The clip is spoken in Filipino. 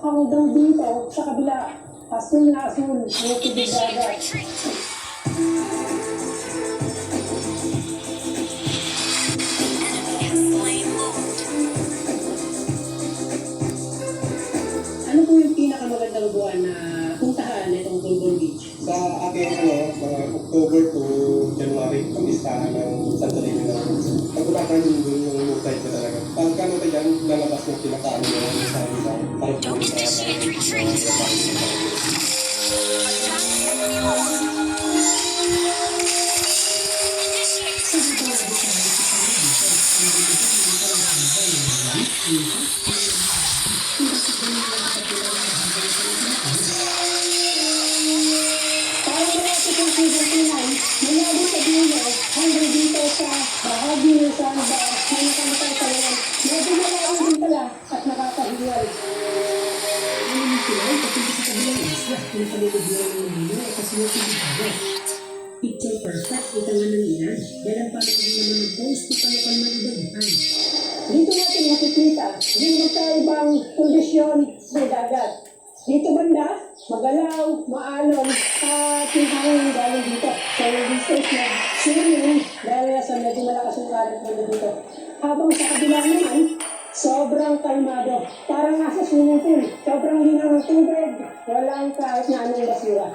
hanggang dito sa kabila. Asul na asul, yung tubig dagat. Ano po yung pinakamagandang buwan na puntahan itong Bulbul Beach? Sa akin, mga October to January, ang listahan ng San Torino na pag-upakan yung mood side ko talaga. Pagka mo dyan, lalabas yung pinakaano yung isa-isa. Don't initiate retreat. Mula sa dulo, hanggang dito sa bahagi ng sandbar na nakamatay sa lawan. Medyo malayo din pala at nakakahiwal. Ano sila ay papunta sa kabilang isla. Yung paliliguan ng Manila ay kasi yung tubig. Picture perfect, ito nga ng ilan. Dahil ang pagkakas naman ng post na palakal man ibaguhan. Dito natin makikita yung magkaibang kondisyon ng dagat. Dito banda, magalaw, maalon, at yung hangin galing dito. So yung distance na swimming dahil sa medyo malakas yung current banda dito. Habang sa kabila naman, sobrang kalmado. Parang nasa swimming pool. Sobrang linaw ng tubig. Walang kahit na anong basura.